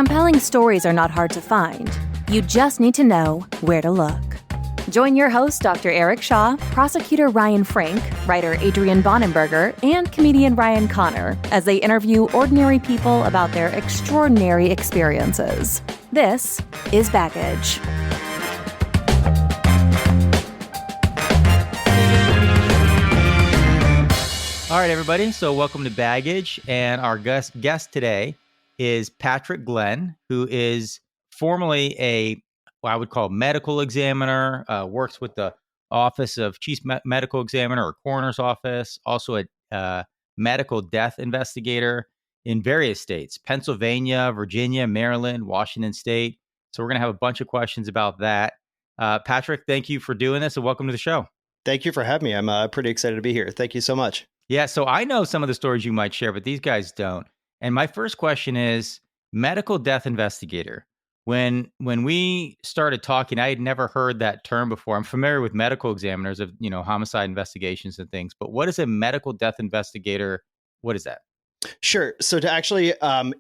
Compelling stories are not hard to find. You just need to know where to look. Join your host, Dr. Eric Shaw, prosecutor Ryan Frank, writer Adrian Bonenberger, and comedian Ryan Connor as they interview ordinary people about their extraordinary experiences. This is Baggage. All right, everybody. So welcome to Baggage. And our guest today is Patrick Glen, who is formerly what I would call medical examiner, works with the Office of Chief Medical Examiner or Coroner's Office, also a medical death investigator in various states, Pennsylvania, Virginia, Maryland, Washington State. So we're going to have a bunch of questions about that. Patrick, thank you for doing this and welcome to the show. Thank you for having me. I'm pretty excited to be here. Thank you so much. Yeah, so I know some of the stories you might share, but these guys don't. And my first question is medical death investigator. When we started talking, I had never heard that term before. I'm familiar with medical examiners of, homicide investigations and things, but what is a medical death investigator? What is that? Sure. So to actually,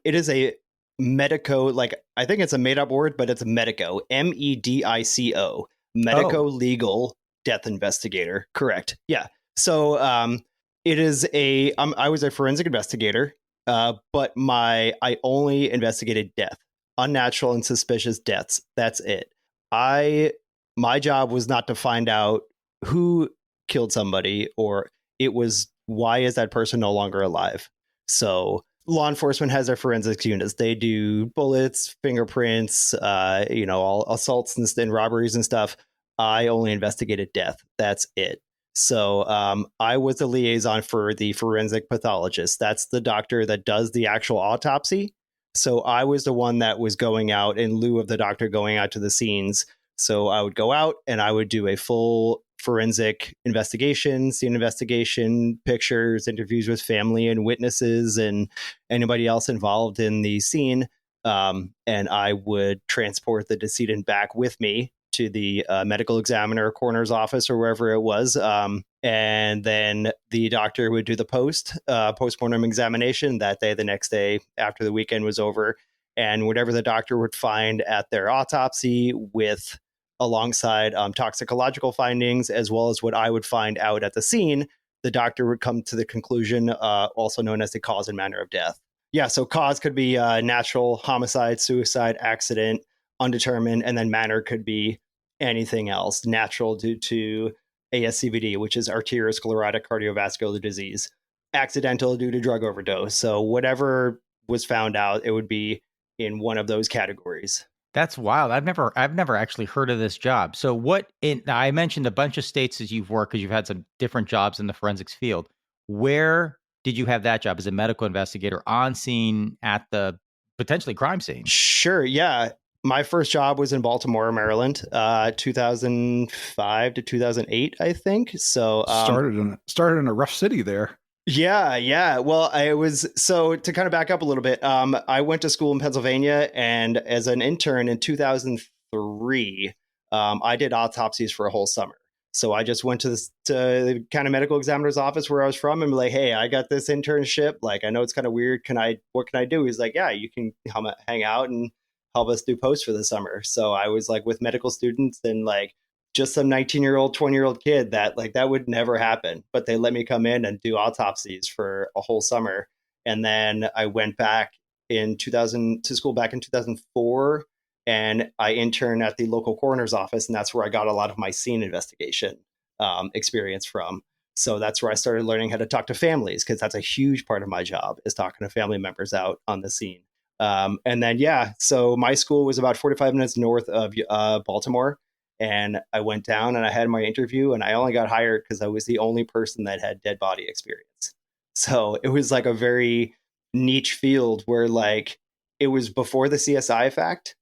it is a medico, I think it's a made up word, but it's a medico, MEDICO, medico-legal death investigator. Correct. Yeah. So it is I was a forensic investigator, but I only investigated death. Unnatural and suspicious deaths. That's it. My job was not to find out who killed somebody, or it was why is that person no longer alive. So law enforcement has their forensics units. They do bullets, fingerprints, all assaults and robberies and stuff. I only investigated death. That's it. So I was the liaison for the forensic pathologist. That's the doctor that does the actual autopsy. So I was the one that was going out in lieu of the doctor going out to the scenes. So I would go out and I would do a full forensic investigation, scene investigation, pictures, interviews with family and witnesses and anybody else involved in the scene. And I would transport the decedent back with me to the medical examiner, coroner's office, or wherever it was. And then the doctor would do the postmortem examination that day, the next day after the weekend was over. And whatever the doctor would find at their autopsy alongside toxicological findings, as well as what I would find out at the scene, the doctor would come to the conclusion, also known as the cause and manner of death. Yeah, so cause could be natural, homicide, suicide, accident, undetermined, and then manner could be anything else. Natural due to ASCVD, which is arteriosclerotic cardiovascular disease. Accidental due to drug overdose. So whatever was found out, it would be in one of those categories. That's wild. I've never actually heard of this job. So I mentioned a bunch of states as you've worked because you've had some different jobs in the forensics field. Where did you have that job as a medical investigator on scene at the potentially crime scene? Sure. Yeah. My first job was in Baltimore, Maryland, 2005 to 2008, I think. So started in a rough city there. Yeah. Well, to kind of back up a little bit, I went to school in Pennsylvania, and as an intern in 2003, I did autopsies for a whole summer. So I just went to the kind of medical examiner's office where I was from and be like, hey, I got this internship. Like, I know it's kind of weird. What can I do? He's like, yeah, you can hang out and help us do posts for the summer. So I was like with medical students and like just some 19-year-old, 20-year-old kid that would never happen. But they let me come in and do autopsies for a whole summer. And then I went back to school back in 2004. And I interned at the local coroner's office. And that's where I got a lot of my scene investigation experience from. So that's where I started learning how to talk to families, because that's a huge part of my job, is talking to family members out on the scene. And then, so my school was about 45 minutes north of Baltimore. And I went down and I had my interview, and I only got hired because I was the only person that had dead body experience. So it was like a very niche field where like it was before the CSI effect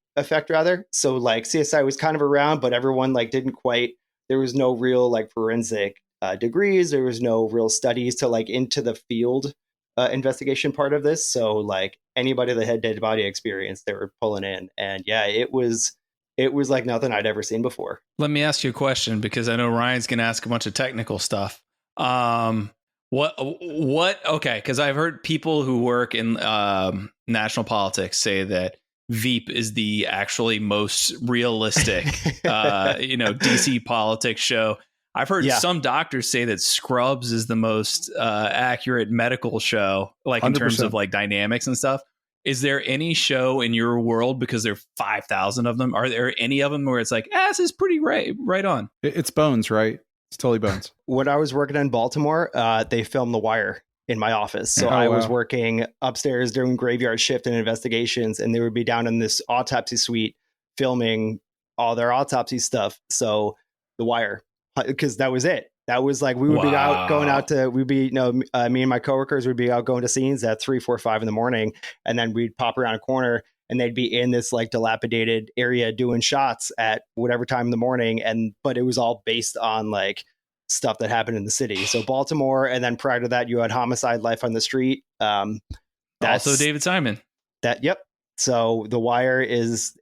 rather. So like CSI was kind of around, but everyone like didn't quite, there was no real like forensic degrees. There was no real studies to like into the field investigation part of this. So like anybody that had dead body experience, they were pulling in. And yeah, it was like nothing I'd ever seen before. Let me ask you a question, because I know Ryan's going to ask a bunch of technical stuff. Okay. Because I've heard people who work in national politics say that Veep is the actually most realistic, DC politics show. I've heard some doctors say that Scrubs is the most accurate medical show, like in terms of like dynamics and stuff. Is there any show in your world, because there are 5,000 of them, are there any of them where it's like, this is pretty right on? It's Bones, right? It's totally Bones. When I was working in Baltimore, they filmed The Wire in my office. So I was working upstairs doing graveyard shift and investigations, and they would be down in this autopsy suite filming all their autopsy stuff. So The Wire, because that was it. That was like, we would be out going out to, me and my coworkers would be out going to scenes at 3, 4, 5 in the morning. And then we'd pop around a corner and they'd be in this like dilapidated area doing shots at whatever time in the morning. But it was all based on like stuff that happened in the city. So Baltimore. And then prior to that, you had Homicide: Life on the Street. Also David Simon. Yep. So The Wire is,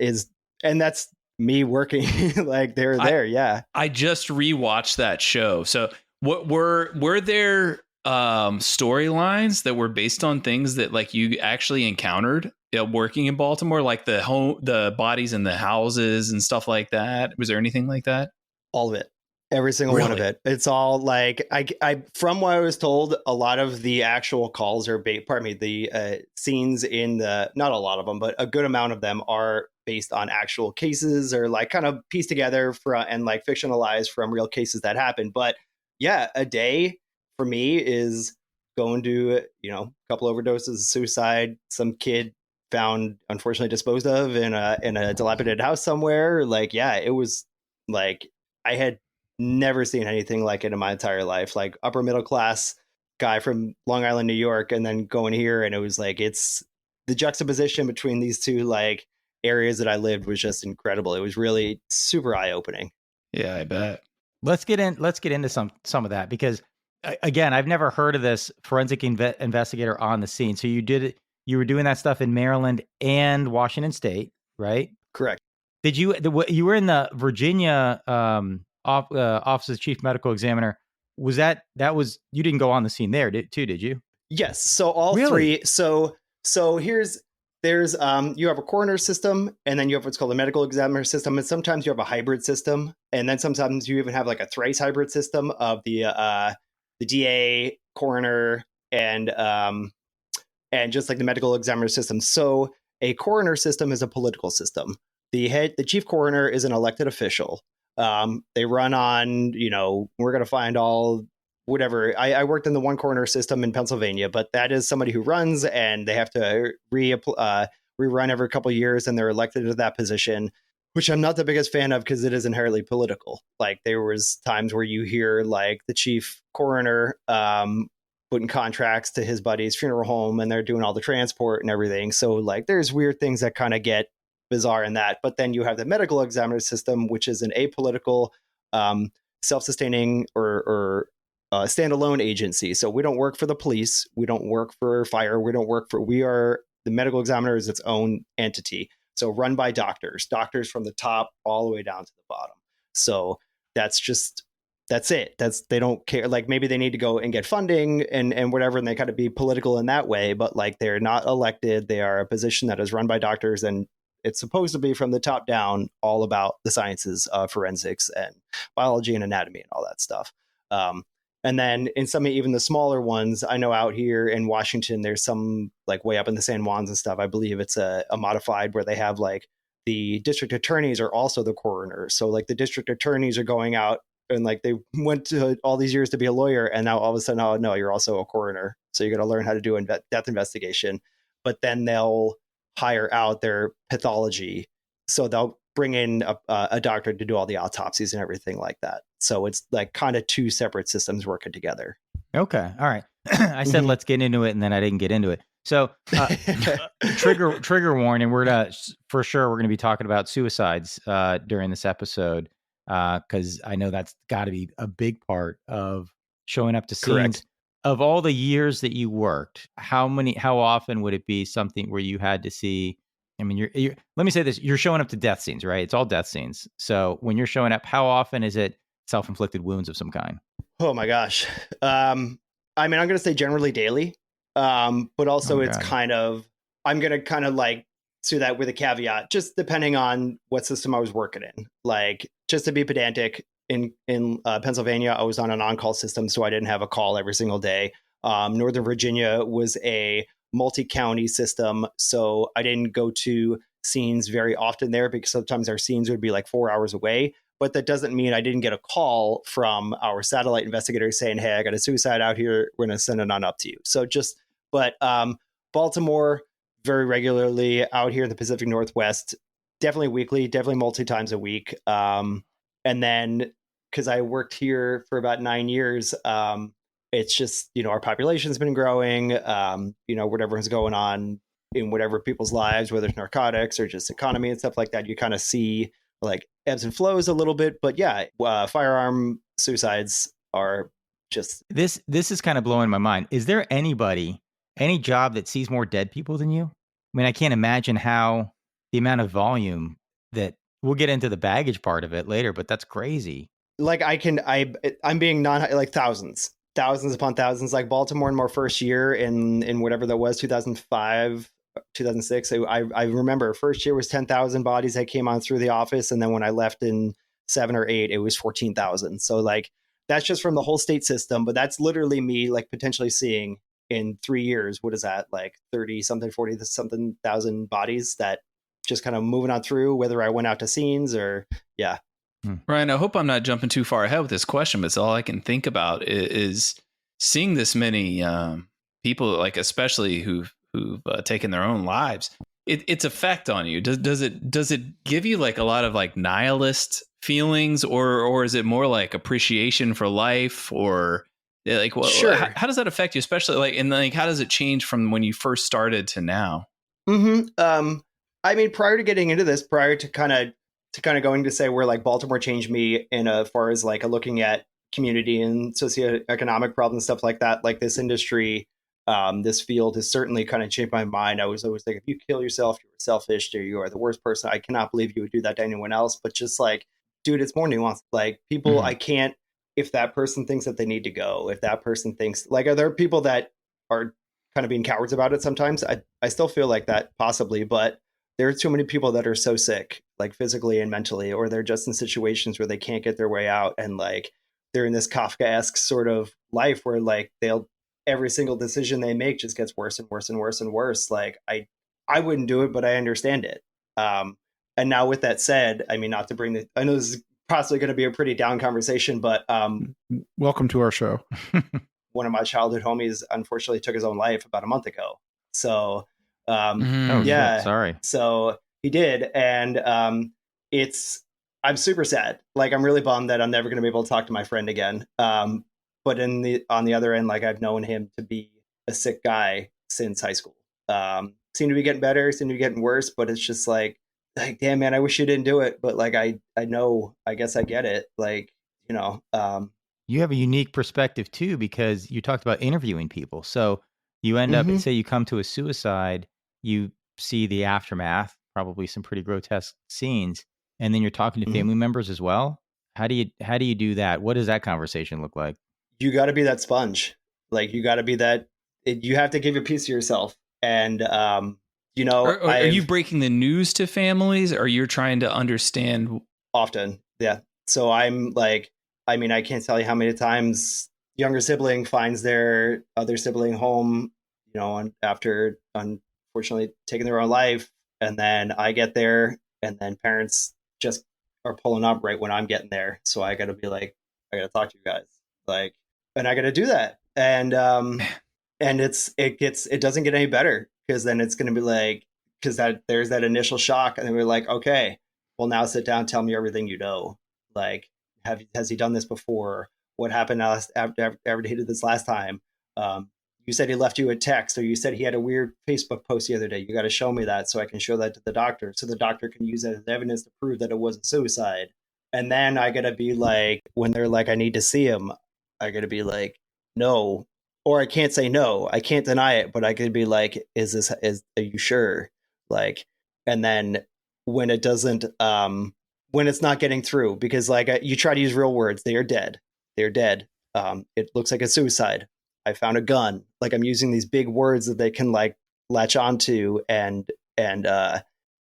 and that's me working like they're there. Yeah. I just rewatched that show. So what were there storylines that were based on things that like you actually encountered working in Baltimore, like the bodies in the houses and stuff like that? Was there anything like that? All of it. Every single one of it. It's all like, I from what I was told, a lot of the actual calls are the scenes in not a lot of them, but a good amount of them are based on actual cases, or like kind of pieced together and like fictionalized from real cases that happened. But yeah, a day for me is going to, a couple overdoses, suicide, some kid found unfortunately disposed of in a dilapidated house somewhere. Like, yeah, it was like, I had never seen anything like it in my entire life. Like upper middle class guy from Long Island, New York, and then going here, and it was like, it's the juxtaposition between these two like areas that I lived was just incredible. It was really super eye-opening. Yeah, I bet. Let's get into some of that, because again, I've never heard of this forensic investigator on the scene. So you were doing that stuff in Maryland and Washington State, right? Correct. Did you were in the Virginia Office of the Chief Medical Examiner? Was that was, you didn't go on the scene there did you? Yes. So all three. So there's you have a coroner system, and then you have what's called a medical examiner system, and sometimes you have a hybrid system, and then sometimes you even have like a thrice hybrid system of the DA, coroner, and just like the medical examiner system. So a coroner system is a political system. The chief coroner is an elected official. They run on, we're going to find all whatever. I worked in the one coroner system in Pennsylvania, but that is somebody who runs, and they have to rerun every couple of years, and they're elected to that position, which I'm not the biggest fan of because it is inherently political. Like there was times where you hear like the chief coroner putting contracts to his buddy's funeral home, and they're doing all the transport and everything. So like there's weird things that kind of get bizarre in that. But then you have the medical examiner system, which is an apolitical, self-sustaining or standalone agency. So we don't work for the police. We don't work for fire. The medical examiner is its own entity. So run by doctors from the top all the way down to the bottom. So that's it. They don't care. Like maybe they need to go and get funding and whatever, and they kind of be political in that way, but like they're not elected. They are a position that is run by doctors, and it's supposed to be from the top down, all about the sciences of forensics and biology and anatomy and all that stuff. And then in some, even the smaller ones, I know out here in Washington, there's some like way up in the San Juans and stuff. I believe it's a modified where they have like the district attorneys are also the coroners. So like the district attorneys are going out and like they went to all these years to be a lawyer, and now all of a sudden, oh no, you're also a coroner. So you got to learn how to do a death investigation. But then they'll hire out their pathology. So they'll bring in a doctor to do all the autopsies and everything like that. So it's like kind of two separate systems working together. Okay. All right. I said, let's get into it, and then I didn't get into it. So trigger warning, we're going to be talking about suicides during this episode. Cause I know that's gotta be a big part of showing up to scenes. Correct. Of all the years that you worked, how often would it be something where you had to see? I mean, you're let me say this: you're showing up to death scenes, right? It's all death scenes. So when you're showing up, how often is it self-inflicted wounds of some kind? Oh my gosh. I mean, I'm going to say generally daily. But also it's kind of, I'm going to kind of like So that with a caveat, just depending on what system I was working in. Like, just to be pedantic, in Pennsylvania, I was on an on-call system, so I didn't have a call every single day. Northern Virginia was a multi-county system, so I didn't go to scenes very often there because sometimes our scenes would be like 4 hours away. But that doesn't mean I didn't get a call from our satellite investigators saying, "Hey, I got a suicide out here. We're going to send it on up to you." So but Baltimore, very regularly out here in the Pacific Northwest, definitely weekly, definitely multi times a week. And then because I worked here for about 9 years, it's just, our population's been growing, whatever's going on in whatever people's lives, whether it's narcotics or just economy and stuff like that, you kind of see like ebbs and flows a little bit. But yeah, firearm suicides are just... This is kind of blowing my mind. Is there any job that sees more dead people than you? I mean, I can't imagine how the amount of volume that we'll get into the baggage part of it later, but that's crazy. Like I'm being like thousands upon thousands, like Baltimore in my first year in whatever that was, 2005, 2006. I remember first year was 10,000 bodies that came on through the office. And then when I left in 7 or 8, it was 14,000. So like, that's just from the whole state system, but that's literally me like potentially seeing in 3 years, what is that, like 30 something, 40 something thousand bodies that just kind of moving on through, whether I went out to scenes or, yeah. Ryan, I hope I'm not jumping too far ahead with this question, but it's all I can think about is seeing this many people, like especially who've taken their own lives. Its effect on you. Does it give you like a lot of like nihilist feelings, or is it more like appreciation for life, or like, well, sure. How does that affect you, especially like, and like, how does it change from when you first started to now? I mean, prior to getting into this, prior to kind of going to say where like Baltimore changed me in as far as like looking at community and socioeconomic problems, stuff like that, like this industry, this field has certainly kind of changed my mind. I was always like, if you kill yourself, you're selfish, or you are the worst person. I cannot believe you would do that to anyone else. But just like, dude, it's more nuanced. Like people, I can't, if that person thinks that they need to go, if that person thinks like, are there people that are kind of being cowards about it sometimes? I still feel like that possibly, but there are too many people that are so sick, like physically and mentally, or they're just in situations where they can't get their way out. And like, they're in this Kafkaesque sort of life where like every single decision they make just gets worse and worse and worse and worse. Like I wouldn't do it, but I understand it. And now with that said, I mean, not to bring I know this is possibly going to be a pretty down conversation, but welcome to our show. One of my childhood homies unfortunately took his own life about a month ago. So yeah, shit, sorry. So he did. And I'm super sad. Like, I'm really bummed that I'm never going to be able to talk to my friend again. But on the other end, like, I've known him to be a sick guy since high school. Seemed to be getting better, seemed to be getting worse, but it's just like, damn, man, I wish you didn't do it. But like, I know, I guess I get it. Like, you have a unique perspective too, because you talked about interviewing people. So you end up, say you come to a suicide, you see the aftermath, probably some pretty grotesque scenes, and then you're talking to family members as well. How do you do that? What does that conversation look like? You got to be that sponge. Like, you got to be that. You have to give a piece of yourself. And are you breaking the news to families, or you're trying to understand? Often, yeah. So I'm like, I mean, I can't tell you how many times younger sibling finds their other sibling home, after unfortunately taking their own life, and then I get there, and then parents just are pulling up right when I'm getting there. So I got to be like, I got to talk to you guys, like, and I got to do that, and it doesn't get any better, because then it's going to be like, because there's that initial shock, and then we're like, okay, well, now sit down, tell me everything you know, like, has he done this before? What happened after he did this last time? You said he left you a text, or you said he had a weird Facebook post the other day. You got to show me that so I can show that to the doctor, so the doctor can use that as evidence to prove that it wasn't suicide. And then I got to be like, when they're like, I need to see him, I got to be like, no, or I can't say no. I can't deny it, but I could be like, are you sure? Like, and then when it doesn't, when it's not getting through, because like you try to use real words, they are dead. They're dead. It looks like a suicide. I found a gun. Like, I'm using these big words that they can like latch onto, and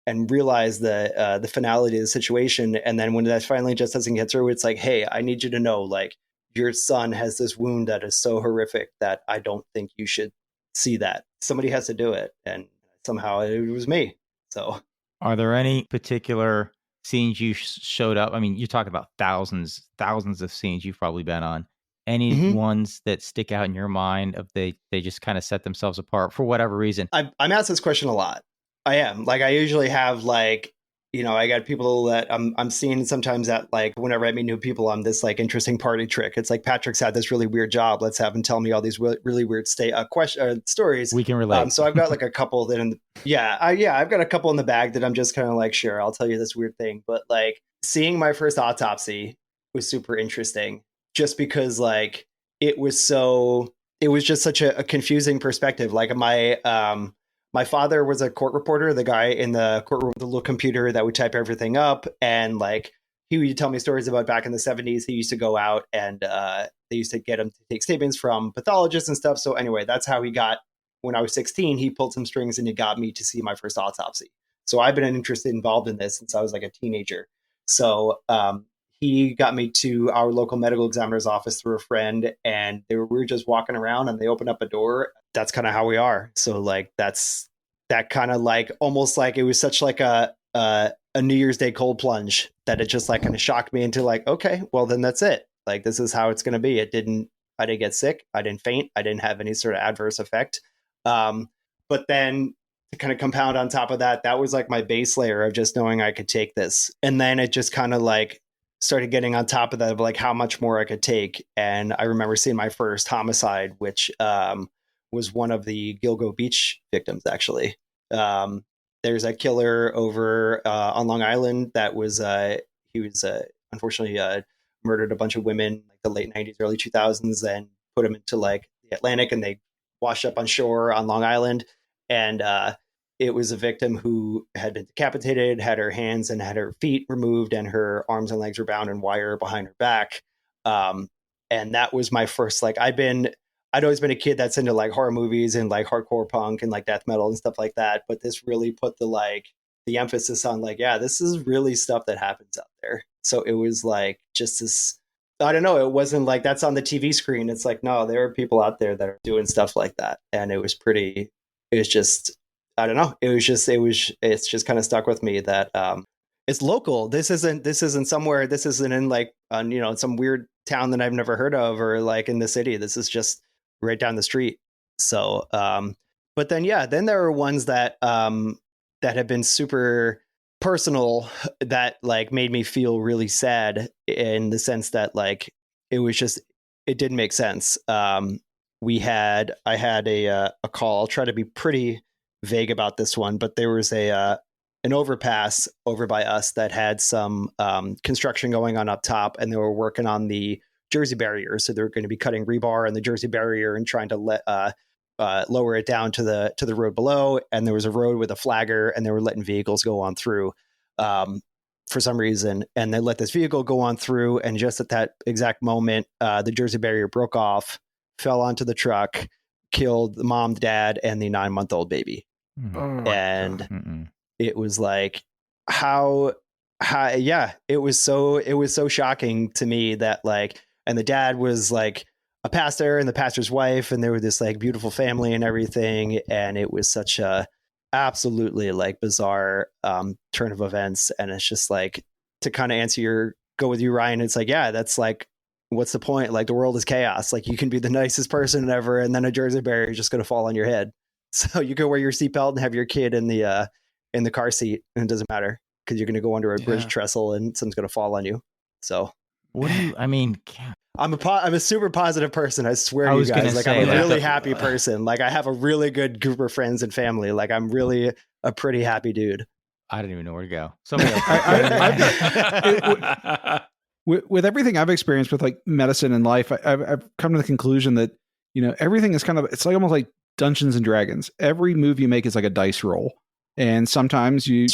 and realize the finality of the situation. And then when that finally just doesn't get through, it's like, hey, I need you to know, like, your son has this wound that is so horrific that I don't think you should see that. Somebody has to do it. And somehow it was me. So are there any particular scenes you showed up? I mean, you're talking about thousands of scenes you've probably been on. Any ones that stick out in your mind of they just kind of set themselves apart for whatever reason? I'm asked this question a lot. I am. Like, I usually have, like, you know, I got people that I'm seeing sometimes that, like, whenever I meet new people on this, like, interesting party trick, it's like, Patrick's had this really weird job. Let's have him tell me all these really weird stories. We can relate. So I've got like a couple that I've got a couple in the bag that I'm just kind of like, sure, I'll tell you this weird thing. But like, seeing my first autopsy was super interesting just because, like, it was just such a confusing perspective. Like, my father was a court reporter, the guy in the courtroom with the little computer that would type everything up. And like, he would tell me stories about back in the 70s. He used to go out and they used to get him to take statements from pathologists and stuff. So anyway, that's how he got, when I was 16, he pulled some strings and he got me to see my first autopsy. So I've been involved in this since I was like a teenager. So he got me to our local medical examiner's office through a friend, and we were just walking around and they opened up a door. That's kind of how we are. So like, that kind of like, almost like it was such like a New Year's Day cold plunge that it just like kind of shocked me into like, okay, well then that's it. Like, this is how it's going to be. I didn't get sick. I didn't faint. I didn't have any sort of adverse effect. But then to kind of compound on top of that, that was like my base layer of just knowing I could take this. And then it just kind of like started getting on top of that of like how much more I could take. And I remember seeing my first homicide, which was one of the Gilgo Beach victims, actually. There's a killer over on Long Island that was, he was unfortunately murdered a bunch of women in like the late 90s, early 2000s, and put them into like the Atlantic, and they washed up on shore on Long Island. And it was a victim who had been decapitated, had her hands and had her feet removed, and her arms and legs were bound in wire behind her back. And that was my first, like, I'd always been a kid that's into like horror movies and like hardcore punk and like death metal and stuff like that. But this really put the emphasis on like, yeah, this is really stuff that happens out there. So it was like just this, I don't know. It wasn't like that's on the TV screen. It's like, no, there are people out there that are doing stuff like that. And it was just, I don't know. It's just kind of stuck with me that, it's local. This isn't somewhere, this isn't in like, some weird town that I've never heard of, or like in the city. This is just right down the street. So, but then, then there are ones that have been super personal that like made me feel really sad, in the sense that like, it didn't make sense. I had a call. I'll try to be pretty vague about this one, but there was an overpass over by us that had some construction going on up top, and they were working on the Jersey barrier. So they're going to be cutting rebar in the Jersey barrier and trying to lower it down to the road below. And there was a road with a flagger, and they were letting vehicles go on through for some reason. And they let this vehicle go on through. And just at that exact moment, the Jersey barrier broke off, fell onto the truck, killed the mom, dad, and the 9-month-old baby. And it was like, it was so shocking to me that like, and the dad was like a pastor, and the pastor's wife, and they were this like beautiful family and everything. And it was such a absolutely like bizarre turn of events. And it's just like, to kind of go with you, Ryan, it's like, yeah, that's like, what's the point? Like, the world is chaos. Like, you can be the nicest person ever, and then a Jersey barrier is just going to fall on your head. So you can wear your seatbelt and have your kid in the car seat, and it doesn't matter, because you're going to go under a bridge trestle and something's going to fall on you. So I'm a super positive person. I swear to you guys, like, I'm a really happy person. Like, I have a really good group of friends and family. Like, I'm really a pretty happy dude. I didn't even know where to go. With everything I've experienced with like medicine and life, I've come to the conclusion that, everything is it's like almost like Dungeons and Dragons. Every move you make is like a dice roll. And sometimes you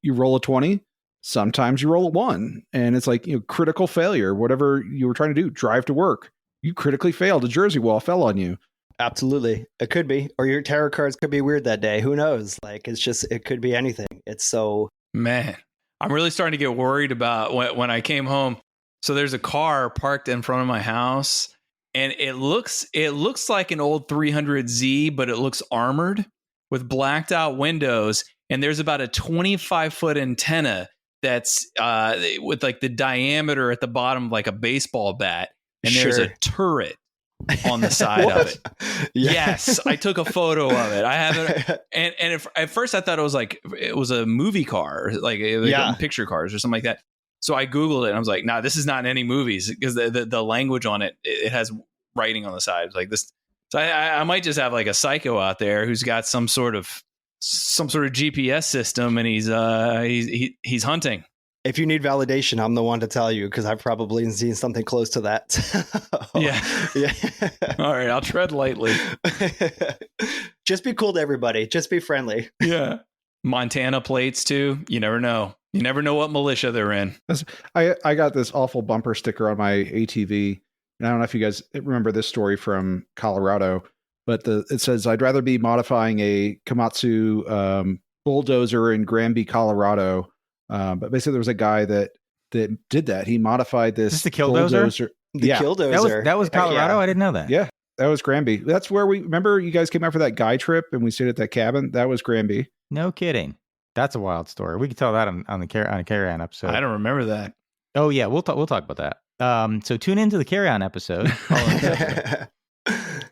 roll a 20, sometimes you roll a 1, and it's like, critical failure, whatever you were trying to do, drive to work. You critically failed. A Jersey wall fell on you. Absolutely. It could be. Or your tarot cards could be weird that day. Who knows? Like, it could be anything. It's so. Man, I'm really starting to get worried about when I came home. So there's a car parked in front of my house, and it looks like an old 300Z, but it looks armored with blacked out windows. And there's about a 25-foot antenna that's with like the diameter at the bottom, like a baseball bat. And there's a turret on the side of it. Yeah. Yes, I took a photo of it. I have it, and at first I thought it was a movie car, like picture cars or something like that. So I Googled it and I was like, nah, this is not in any movies, because the language on it has writing on the side like this. So I might just have like a psycho out there who's got some sort of GPS system, and he's hunting. If you need validation, I'm the one to tell you, because I've probably seen something close to that. Yeah. All right, I'll tread lightly. Just be cool to everybody. Just be friendly. Yeah. Montana plates too. You never know. You never know what militia they're in. I got this awful bumper sticker on my ATV. And I don't know if you guys remember this story from Colorado, but it says, I'd rather be modifying a Komatsu bulldozer in Granby, Colorado. But basically there was a guy that did that. He modified this. Is this the Killdozer? The Killdozer. That was Colorado? Yeah. I didn't know that. Yeah, that was Granby. That's where remember you guys came out for that guy trip and we stayed at that cabin? That was Granby. No kidding. That's a wild story. We could tell that on a Carry-On episode. I don't remember that. Oh yeah, we'll talk about that. So tune into the Carry-On episode.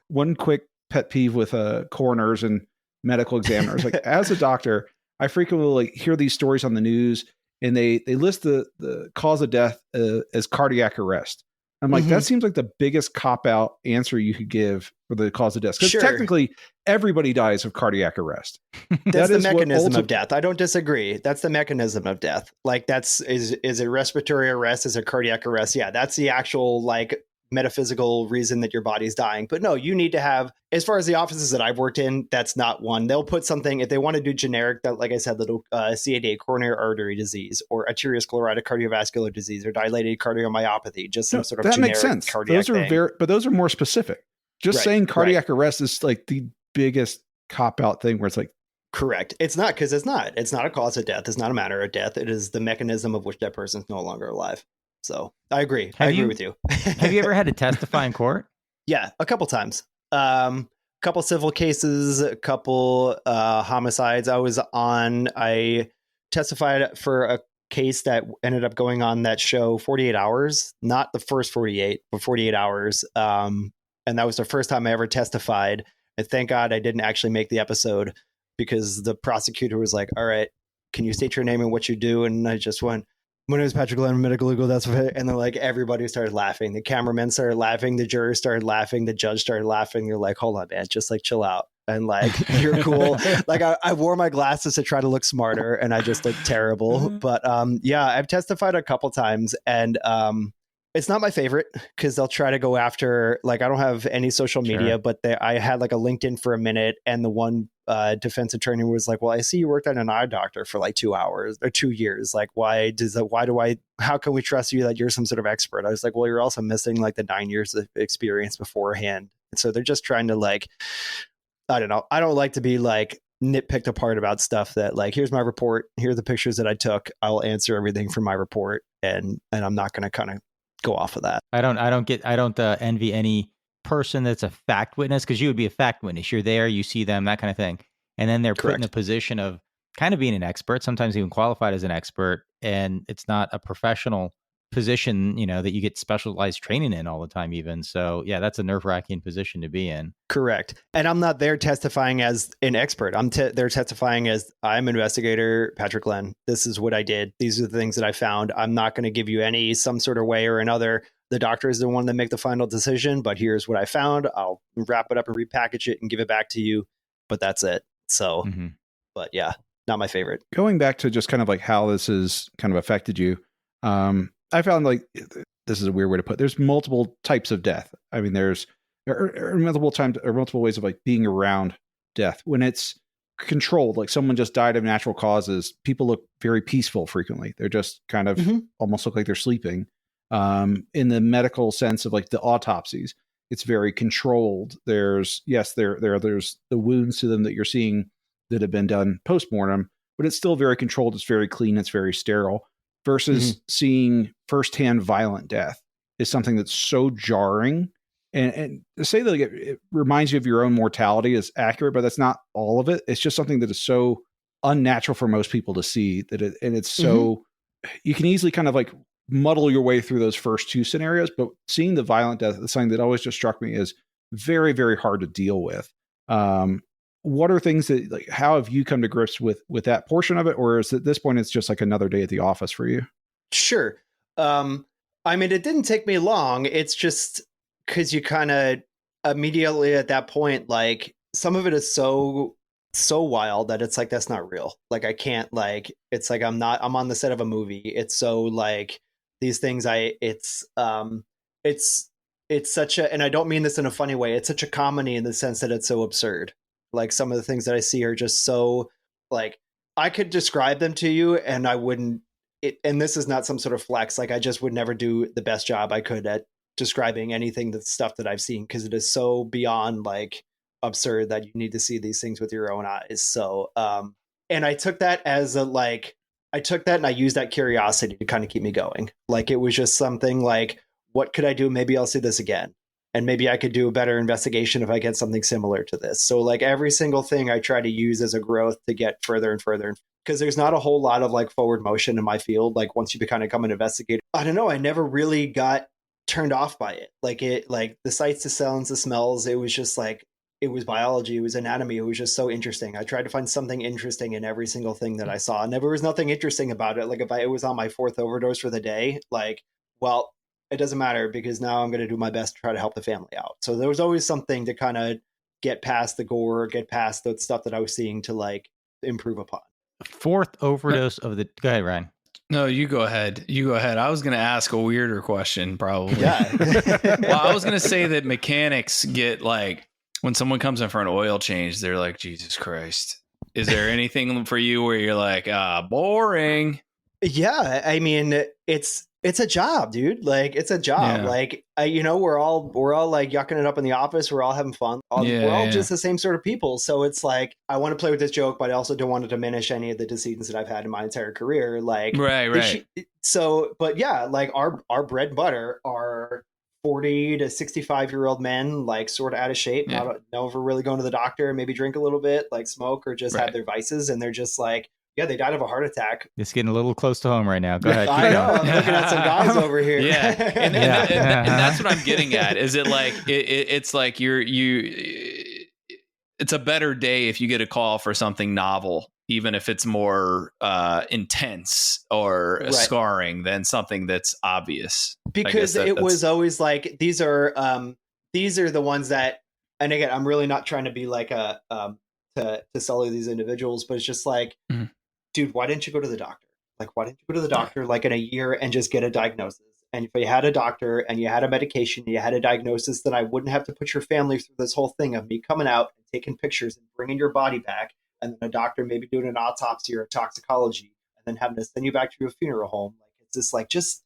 One quick pet peeve with coroners and medical examiners. Like as a doctor, I frequently hear these stories on the news, and they list the cause of death as cardiac arrest. I'm like, that seems like the biggest cop-out answer you could give for the cause of death. Because technically, everybody dies of cardiac arrest. That's the mechanism of death. I don't disagree. That's the mechanism of death. Like, is it respiratory arrest? Is it cardiac arrest? Yeah, that's the actual, like, metaphysical reason that your body's dying. But no, you need to have, as far as the offices that I've worked in, that's not one. They'll put something, if they want to do generic, that, like I said, little CAD, coronary artery disease, or arteriosclerotic cardiovascular disease, or dilated cardiomyopathy, just some sort of that generic makes sense. Cardiac those are thing. but those are more specific. Just saying cardiac arrest is like the biggest cop-out thing where it's like, correct. It's not, because it's not a cause of death. It's not a matter of death. It is the mechanism of which that person's no longer alive. So I agree. I agree with you. Have you ever had to testify in court? Yeah, a couple times. Couple civil cases, a couple homicides. I testified for a case that ended up going on that show 48 Hours, not the first 48, but 48 Hours. And that was the first time I ever testified. And thank God I didn't actually make the episode, because the prosecutor was like, all right, can you state your name and what you do? And I just went, my name is Patrick Glen, I'm medicolegal. That's what. And then, like, everybody started laughing. The cameramen started laughing. The jurors started laughing. The judge started laughing. You're like, hold on, man, just like chill out. And like, you're cool. Like I wore my glasses to try to look smarter, and I just looked terrible. But yeah, I've testified a couple times, and it's not my favorite, because they'll try to go after, like, I don't have any social media, but I had like a LinkedIn for a minute, and the one defense attorney was like, well, I see you worked at an eye doctor for like 2 hours or 2 years. Like, how can we trust you that you're some sort of expert? I was like, well, you're also missing like the 9 years of experience beforehand. And so they're just trying to, like, I don't know. I don't like to be like nitpicked apart about stuff that, like, here's my report. Here are the pictures that I took. I'll answer everything from my report. And I'm not going to kind of go off of that. I don't envy any person that's a fact witness, because you would be a fact witness. You're there, you see them, that kind of thing. And then they're put in a position of kind of being an expert, sometimes even qualified as an expert. And it's not a professional position, that you get specialized training in all the time even. So yeah, that's a nerve-wracking position to be in. Correct. And I'm not there testifying as an expert. They're testifying as, I'm investigator Patrick Glen. This is what I did. These are the things that I found. I'm not going to give you some sort of way or another. The doctor is the one that make the final decision, but here's what I found. I'll wrap it up and repackage it and give it back to you. But that's it. So, but yeah, not my favorite. Going back to just kind of like how this has kind of affected you. I found, like, this is a weird way to put it. There's multiple types of death. I mean, there's multiple ways of like being around death. When it's controlled, like someone just died of natural causes, people look very peaceful frequently. They're just kind of almost look like they're sleeping. In the medical sense of like the autopsies, It's very controlled. There's the wounds to them that you're seeing that have been done postmortem, but it's still very controlled. It's very clean. It's very sterile. Versus seeing firsthand violent death is something that's so jarring. And to say that it reminds you of your own mortality is accurate, but that's not all of it. It's just something that is so unnatural for most people to see it's so you can easily kind of like muddle your way through those first two scenarios, but seeing the violent death is something that always just struck me as very, very hard to deal with. What are things that, like, how have you come to grips with that portion of it? Or is at this point, it's just like another day at the office for you? Sure. I mean, it didn't take me long. It's just because you kind of immediately at that point, like, some of it is so wild that it's like, that's not real. Like, I can't, like, it's like, I'm on the set of a movie. It's so like these things, it's such a, and I don't mean this in a funny way. It's such a comedy in the sense that it's so absurd. Like, some of the things that I see are just so, like, I could describe them to you and I wouldn't, and this is not some sort of flex. Like, I just would never do the best job I could at describing anything, the stuff that I've seen, because it is so beyond, like, absurd that you need to see these things with your own eyes. So, and I took that as a, like, and I used that curiosity to kind of keep me going. Like, it was just something like, what could I do? Maybe I'll see this again. And maybe I could do a better investigation if I get something similar to this. So, like, every single thing I try to use as a growth to get further and further. Because there's not a whole lot of, like, forward motion in my field. Like, once you kind of become an investigator, I don't know, I never really got turned off by it. Like the sights, the sounds, the smells, it was just like, it was biology, it was anatomy, it was just so interesting. I tried to find something interesting in every single thing that I saw. And there was nothing interesting about it. Like, if it was on my fourth overdose for the day, like, well, it doesn't matter, because now I'm going to do my best to try to help the family out. So there was always something to kind of get past the gore, get past the stuff that I was seeing to, like, improve upon. Fourth overdose of the, go ahead, Ryan. No, you go ahead. I was going to ask a weirder question, probably. Yeah. Well, I was going to say that mechanics get, like, when someone comes in for an oil change, they're like, Jesus Christ. Is there anything for you where you're like, boring? Yeah. I mean, it's a job, dude. Like, it's a job. Yeah. Like, we're all like yucking it up in the office. We're all having fun. We're all just the same sort of people. So it's like, I want to play with this joke, but I also don't want to diminish any of the decedents that I've had in my entire career. Like, right. So, but yeah, like, our bread and butter are 40 to 65-year-old men, like, sort of out of shape, never really going to the doctor, maybe drink a little bit, like smoke, or just have their vices. And they're just like, yeah, they died of a heart attack. It's getting a little close to home right now. Go ahead. I know. I'm looking at some guys over here. Yeah, and that's what I'm getting at. Is it like it's like it's a better day if you get a call for something novel, even if it's more intense or scarring than something that's obvious. Because it was always like, these are the ones that, and again, I'm really not trying to be like a to sully these individuals, but it's just like, dude, why didn't you go to the doctor? Like, why didn't you go to the doctor like in a year and just get a diagnosis? And if you had a doctor and you had a medication and you had a diagnosis, then I wouldn't have to put your family through this whole thing of me coming out and taking pictures and bringing your body back, and then a doctor maybe doing an autopsy or a toxicology, and then having to send you back to your funeral home. Like, it's just like, just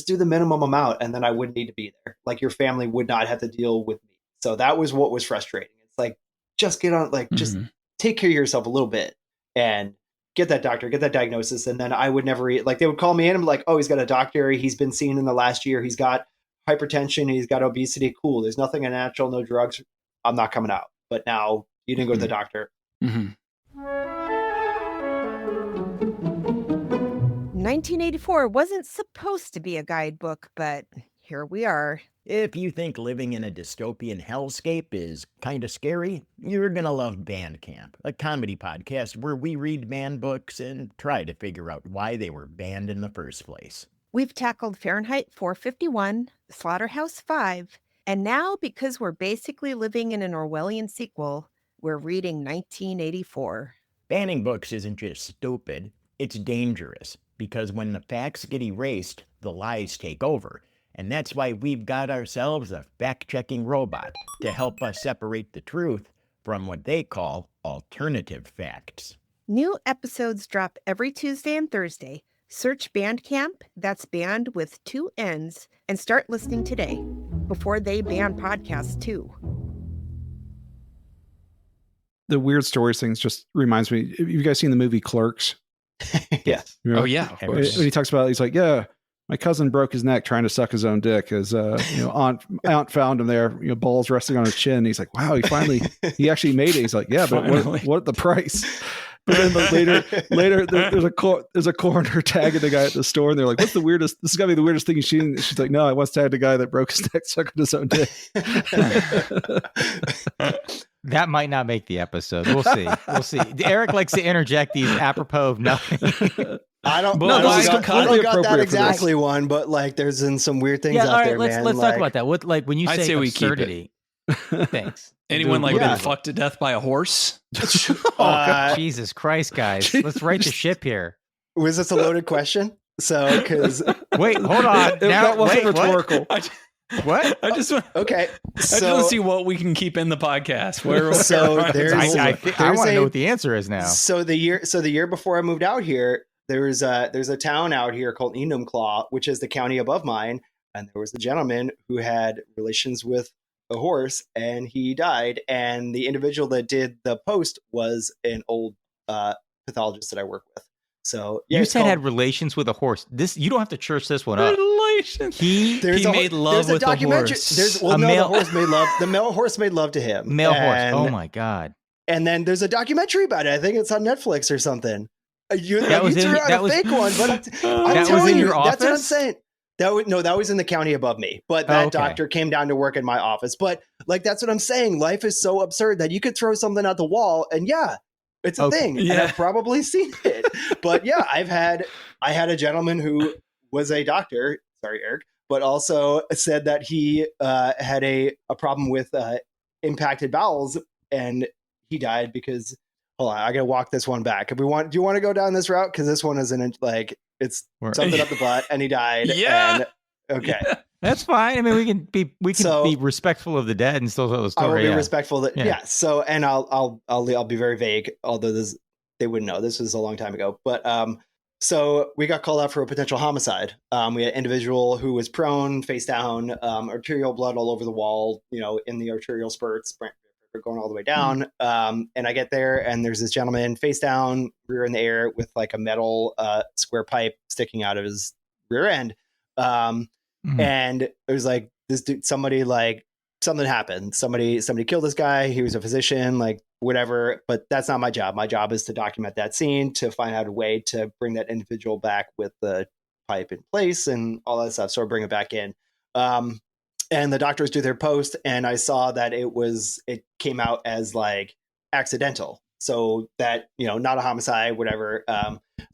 do the minimum amount, and then I wouldn't need to be there. Like, your family would not have to deal with me. So that was what was frustrating. It's like, just get on, like, just take care of yourself a little bit and get that doctor, get that diagnosis. And then I would never eat, like, they would call me in and be like, oh, he's got a doctor. He's been seen in the last year. He's got hypertension. He's got obesity. Cool. There's nothing unnatural, no drugs. I'm not coming out. But now you didn't go to the doctor. 1984 wasn't supposed to be a guidebook, but here we are. If you think living in a dystopian hellscape is kind of scary, you're going to love Band Camp, a comedy podcast where we read banned books and try to figure out why they were banned in the first place. We've tackled Fahrenheit 451, Slaughterhouse-5, and now, because we're basically living in an Orwellian sequel, we're reading 1984. Banning books isn't just stupid, it's dangerous, because when the facts get erased, the lies take over. And that's why we've got ourselves a fact-checking robot to help us separate the truth from what they call alternative facts. New episodes drop every Tuesday and Thursday. Search Bandcamp, that's band with 2 N's, and start listening today. before they banned podcasts too. The weird stories things just reminds me. Have you guys seen the movie Clerks? Yes. You know, Oh yeah. when he talks about it, he's like, yeah, my cousin broke his neck trying to suck his own dick as aunt found him there, balls resting on his chin. He's like, wow, he actually made it. He's like, yeah, but what the price? But then later there's a coroner tagging the guy at the store, and they're like, what's the weirdest? This has got to be the weirdest thing you've seen. She's like, no, I once tagged a guy that broke his neck sucking his own dick. That might not make the episode. We'll see. Eric likes to interject these apropos of nothing. I don't got that exactly one, but like there's been some weird things out there, man. Let's talk about that. What, like when you say absurdity? Thanks. Anyone been fucked to death by a horse? Jesus Christ, guys. Let's right the ship here. Was this a loaded question? So, because wait, hold on. That wasn't rhetorical. What? I just want. Okay, I just want to see what we can keep in the podcast. I want to know what the answer is now. So the year before I moved out here, there's a town out here called Enumclaw, which is the county above mine, and there was a gentleman who had relations with a horse, and he died. And the individual that did the post was an old pathologist that I work with. So you said had relations with a horse. You don't have to church this one up. Relations. He made love with the horse. The male horse made love to him. Male horse. Oh my God. And then there's a documentary about it. I think it's on Netflix or something. That was a fake one, but that was in your office. That's what I'm saying. That was in the county above me, but that doctor came down to work in my office. But like, that's what I'm saying. Life is so absurd that you could throw something at the wall and it's a thing. Yeah. And I've probably seen it, but I had a gentleman who was a doctor. Sorry, Eric, but also said that he had a problem with impacted bowels, and he died because. Hold on, I gotta walk this one back. Do you want to go down this route? Because this one isn't like it's something up the butt, and he died. Yeah. Okay. Yeah. That's fine. I mean, we can be respectful of the dead and still tell the story. I will be respectful. So, and I'll be very vague. Although they wouldn't know. This was a long time ago. But so we got called out for a potential homicide. We had an individual who was prone, face down, arterial blood all over the wall. In the arterial spurts. Going all the way down, and I get there, and there's this gentleman face down, rear in the air, with like a metal square pipe sticking out of his rear end. And it was like this dude, something happened. Somebody killed this guy. He was a physician, like whatever. But that's not my job. My job is to document that scene, to find out a way to bring that individual back with the pipe in place and all that stuff. So I bring it back in. And the doctors do their post, and I saw that it came out as like accidental. So that, not a homicide, whatever.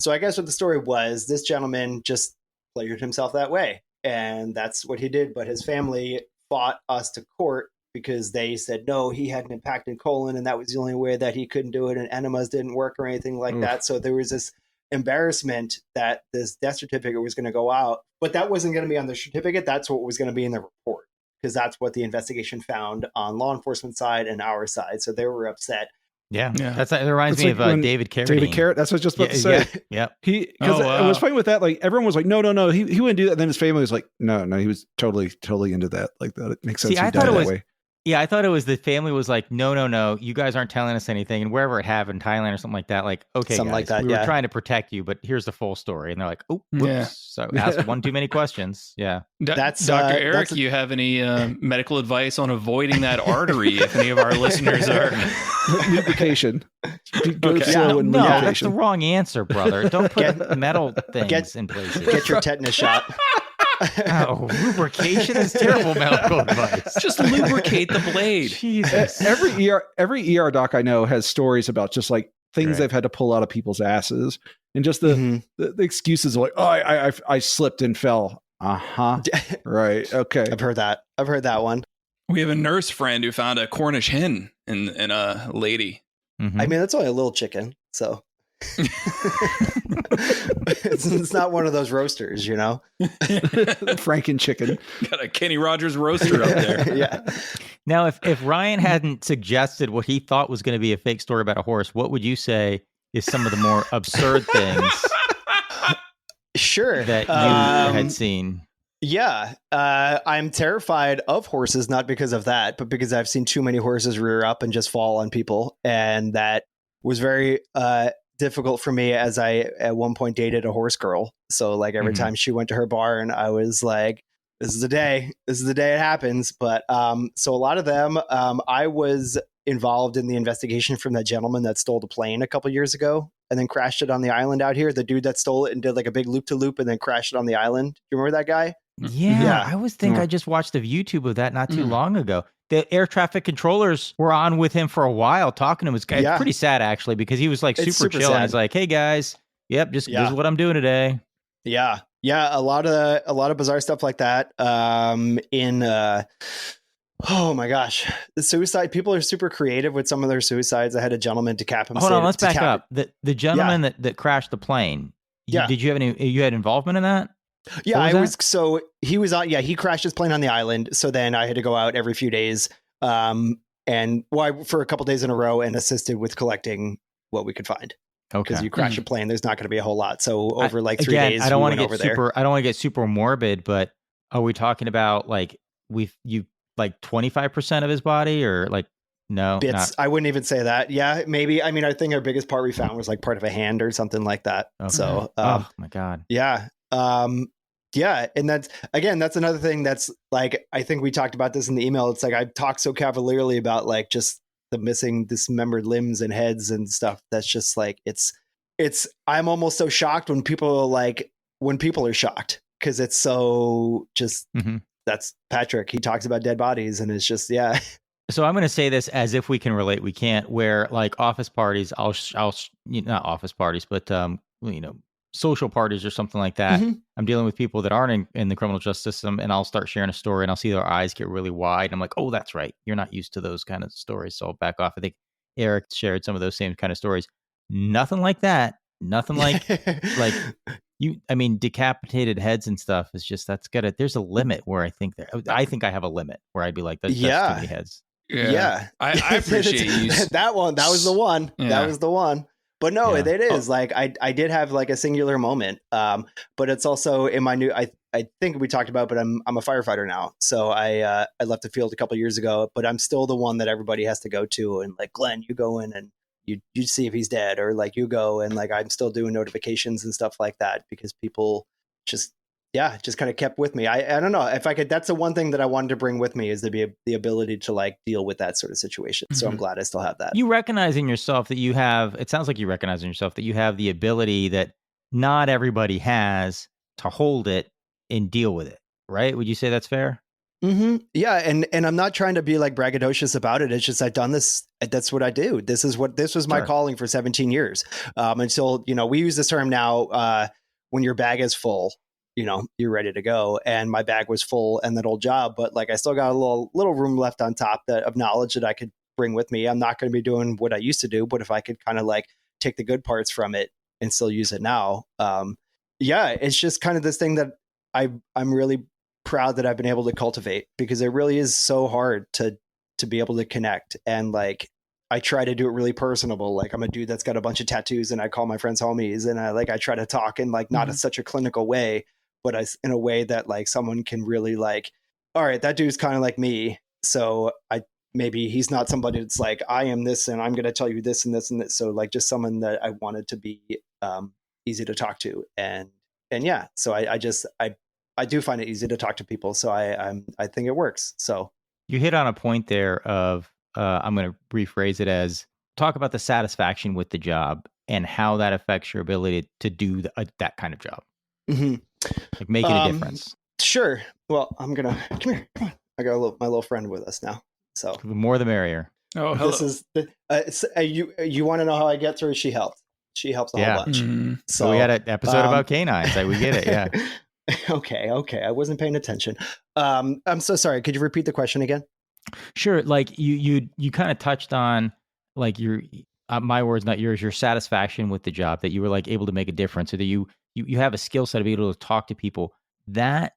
So I guess what the story was, this gentleman just pleasured himself that way. And that's what he did. But his family fought us to court because they said, no, he had an impacted colon, and that was the only way that he couldn't do it. And enemas didn't work or anything like that. So there was this embarrassment that this death certificate was going to go out, but that wasn't going to be on the certificate. That's what was going to be in the report, because that's what the investigation found on law enforcement side and our side. So they were upset. Yeah. It reminds me of David Carradine. David Carradine. That's what I was just about to say. Yeah. I was playing with that. Like everyone was like, no, he wouldn't do that. And then his family was like, no, he was totally into that. Like that. It makes sense. I thought it was the family was like, no, you guys aren't telling us anything. And wherever it happened, Thailand or something like that, like, okay, something guys, like that, we were trying to protect you, but here's the full story. And they're like, oh, whoops. Yeah. So asked one too many questions. Yeah. That's Dr. Eric, you have any medical advice on avoiding that artery if any of our listeners are... Lubrication. No, that's the wrong answer, brother. Don't put metal things in places. Get your tetanus shot. Oh, lubrication is terrible medical advice. Just lubricate the blade. Jesus. Every ER doc I know has stories about just like things they've had to pull out of people's asses, and just the excuses like, oh, I slipped and fell. Right. Okay. I've heard that one. We have a nurse friend who found a Cornish hen in a lady. Mm-hmm. I mean, that's only a little chicken, so. It's not one of those roasters, Franken chicken. Got a Kenny Rogers roaster up there. Yeah. Now, if Ryan hadn't suggested what he thought was going to be a fake story about a horse, what would you say is some of the more absurd things sure that you had seen? Yeah, I'm terrified of horses, not because of that, but because I've seen too many horses rear up and just fall on people. And that was very difficult for me as I at one point dated a horse girl. So like every time she went to her barn, I was like, this is the day it happens. But so a lot of them, I was involved in the investigation from that gentleman that stole the plane a couple years ago and then crashed it on the island out here. The dude that stole it and did like a big loop to loop and then crashed it on the island. Do you remember that guy? Yeah, I always think I just watched a YouTube of that not too long ago. The air traffic controllers were on with him for a while talking to him. It's pretty sad, actually, because he was like super chill. And he's like, hey, guys, this is what I'm doing today. Yeah. A lot of bizarre stuff like that. Oh my gosh, the suicide people are super creative with some of their suicides. I had a gentleman decap himself. Hold on, let's back up. The gentleman that crashed the plane. Did you have you had involvement in that? Yeah, he was on. Yeah, he crashed his plane on the island. So then I had to go out every few days, for a couple days in a row and assisted with collecting what we could find. Okay, because you crash a plane, there's not going to be a whole lot. So over 3 days, I don't want to get super morbid, but are we talking about like 25% of his body or like no bits? Not. I wouldn't even say that. Yeah, maybe. I mean, I think our biggest part we found was like part of a hand or something like that. Okay. So, oh my God. Yeah. And that's another thing that's like, I think we talked about this in the email. It's like, I talk so cavalierly about like just the missing dismembered limbs and heads and stuff. That's just like, I'm almost so shocked when people are shocked, because it's so just, that's Patrick. He talks about dead bodies and it's just, yeah. So I'm going to say this as if we can relate. We can't. Where like office parties, I'll not office parties, but social parties or something like that. I'm dealing with people that aren't in the criminal justice system, and I'll start sharing a story and I'll see their eyes get really wide. I'm like, oh, that's right. You're not used to those kind of stories. So I'll back off. I think Eric shared some of those same kind of stories. Nothing like that. Nothing like decapitated heads and stuff is just, there's a limit where I think I have a limit where I'd be like, that's too many heads. Yeah. I appreciate you. That was the one. Yeah. That was the one. But no, it is like, I did have like a singular moment. But it's also in my I think we talked about, but I'm a firefighter now. So I left the field a couple of years ago, but I'm still the one that everybody has to go to. And like, Glenn, you go in and you see if he's dead, or like you go and like, I'm still doing notifications and stuff like that, because people just kind of kept with me. I don't know if I could, that's the one thing that I wanted to bring with me, is to be the ability to like deal with that sort of situation. So I'm glad I still have that. You recognizing yourself that you have, it sounds like you recognizing yourself that you have the ability that not everybody has to hold it and deal with it. Right? Would you say that's fair? Yeah. And I'm not trying to be like braggadocious about it. It's just, I've done this. That's what I do. This was my calling for 17 years. Until, we use this term now, when your bag is full, you're ready to go. And my bag was full and that old job, but like, I still got a little room left on top of knowledge that I could bring with me. I'm not going to be doing what I used to do, but if I could kind of like take the good parts from it and still use it now. It's just kind of this thing that I'm really proud that I've been able to cultivate, because it really is so hard to be able to connect. And like, I try to do it really personable. Like, I'm a dude that's got a bunch of tattoos and I call my friends homies, and I try to talk in like not such a clinical way, but in a way that like someone can really like, all right, that dude's kind of like me. So maybe he's not somebody that's like, I am this and I'm going to tell you this and this and this. So like, just someone that I wanted to be easy to talk to. And yeah, so I do find it easy to talk to people. So I think it works. So you hit on a point there of, I'm going to rephrase it as, talk about the satisfaction with the job and how that affects your ability to do that kind of job. Like making a difference. Sure. Well, come here. Come on. I got my little friend with us now. So the more the merrier. Oh, hello. This is you want to know how I get through? She helps. She helps a whole bunch. So we had an episode about canines. We get it. Yeah. Okay. I wasn't paying attention. I'm so sorry. Could you repeat the question again? Sure. Like you kind of touched on like your my words, not yours, your satisfaction with the job, that you were like able to make a difference, or that you have a skill set to be able to talk to people. That,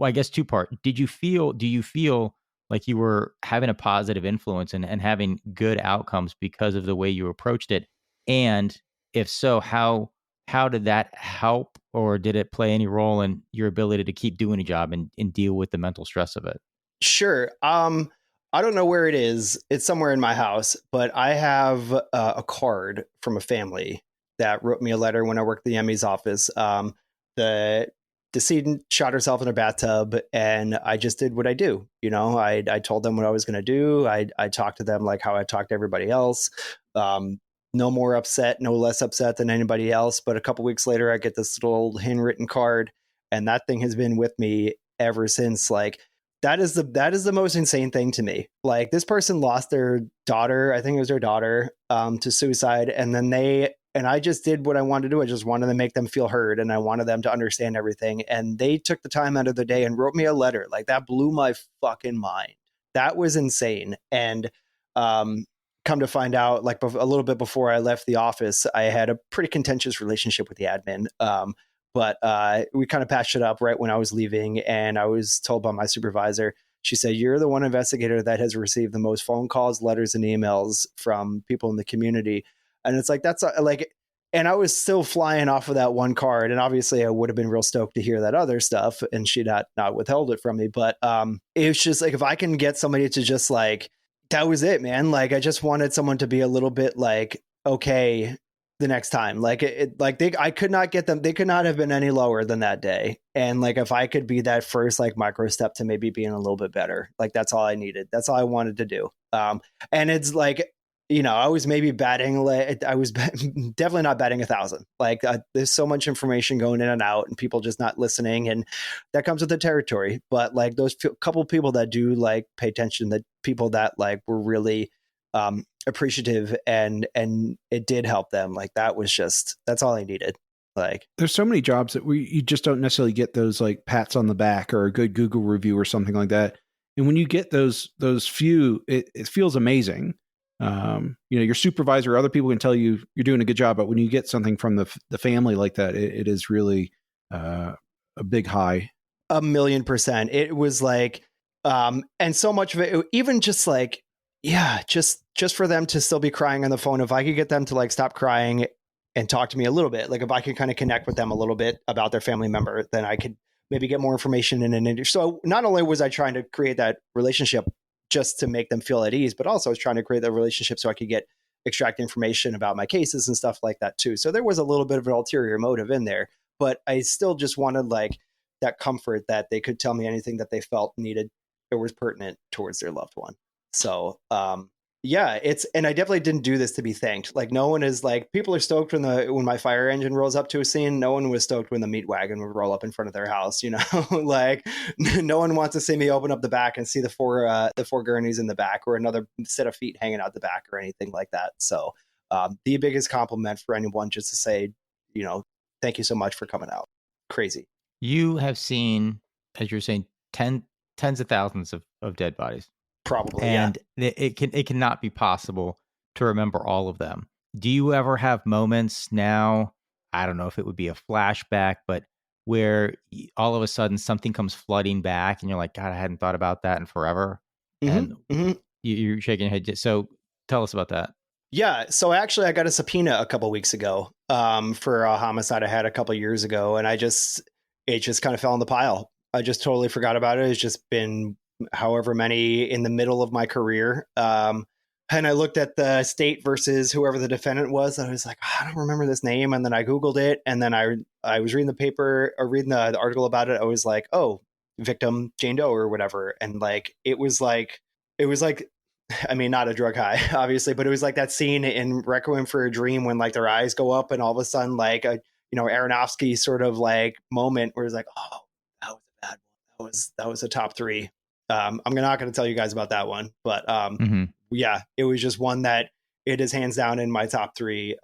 I guess, two-part. Do you feel like you were having a positive influence and having good outcomes because of the way you approached it? And if so, how how did that help, or did it play any role in your ability to keep doing a job and deal with the mental stress of it? Sure. I don't know where it is. It's somewhere in my house, but I have a card from a family that wrote me a letter when I worked at the ME's office. The decedent shot herself in a bathtub, and I just did what I do. I told them what I was going to do. I talked to them like how I talked to everybody else. No more upset, no less upset than anybody else. But a couple weeks later, I get this little handwritten card, and that thing has been with me ever since. Like, that is the most insane thing to me. Like, this person lost their daughter, I think it was their daughter, to suicide, and I just did what I wanted to do. I just wanted to make them feel heard, and I wanted them to understand everything. And they took the time out of their day and wrote me a letter. Like, that blew my fucking mind. That was insane. And come to find out, like a little bit before I left the office, I had a pretty contentious relationship with the admin. But we kind of patched it up right when I was leaving, and I was told by my supervisor, she said, "You're the one investigator that has received the most phone calls, letters, and emails from people in the community." And it's like, that's like, and I was still flying off of that one card. And obviously I would have been real stoked to hear that other stuff, and she not withheld it from me. But it was just like, if I can get somebody to just like, that was it, man. Like, I just wanted someone to be a little bit like, okay, the next time. Like, I could not get them. They could not have been any lower than that day. And like, if I could be that first like micro step to maybe being a little bit better, like, that's all I needed. That's all I wanted to do. And it's like, I was maybe I was definitely not batting 1,000. Like, there's so much information going in and out, and people just not listening, and that comes with the territory. But like, those couple people that do like pay attention, that people that like were really appreciative, and it did help them. Like, that's all I needed. Like, there's so many jobs that you just don't necessarily get those like pats on the back or a good Google review or something like that. And when you get those few, it feels amazing. Your supervisor or other people can tell you you're doing a good job, but when you get something from the family like that, it is really a big high. 1,000,000%. It was like, and so much of it, even just like, yeah, just for them to still be crying on the phone. If I could get them to like stop crying and talk to me a little bit, like if I could kind of connect with them a little bit about their family member, then I could maybe get more information in an interview. So not only was I trying to create that relationship just to make them feel at ease, but also I was trying to create that relationship so I could extract information about my cases and stuff like that too. So there was a little bit of an ulterior motive in there, but I still just wanted like that comfort that they could tell me anything that they felt needed or was pertinent towards their loved one. So, yeah, and I definitely didn't do this to be thanked. Like, no one is like, people are stoked when my fire engine rolls up to a scene. No one was stoked when the meat wagon would roll up in front of their house. Like, no one wants to see me open up the back and see the four gurneys in the back, or another set of feet hanging out the back, or anything like that. So, the biggest compliment for anyone, just to say, thank you so much for coming out. Crazy. You have seen, as you're saying, tens of thousands of dead bodies. Probably, and yeah. It cannot be possible to remember all of them. Do you ever have moments now, I don't know if it would be a flashback, but where all of a sudden something comes flooding back and you're like, God, I hadn't thought about that in forever. And you're shaking your head. So tell us about that. Yeah. So actually I got a subpoena a couple weeks ago for a homicide I had a couple years ago. And it just kind of fell in the pile. I just totally forgot about it. It's just been however many in the middle of my career. And I looked at the state versus whoever the defendant was. And I was like, I don't remember this name. And then I Googled it. And then I was reading the paper or reading the article about it. I was like, oh, victim Jane Doe or whatever. And like, it was like, I mean, not a drug high, obviously, but it was like that scene in Requiem for a Dream when like their eyes go up and all of a sudden like a, Aronofsky sort of like moment where it's like, oh, that was a bad one. That was a top 3. I'm not going to tell you guys about that one, but yeah, it was just one that it is hands down in my top 3.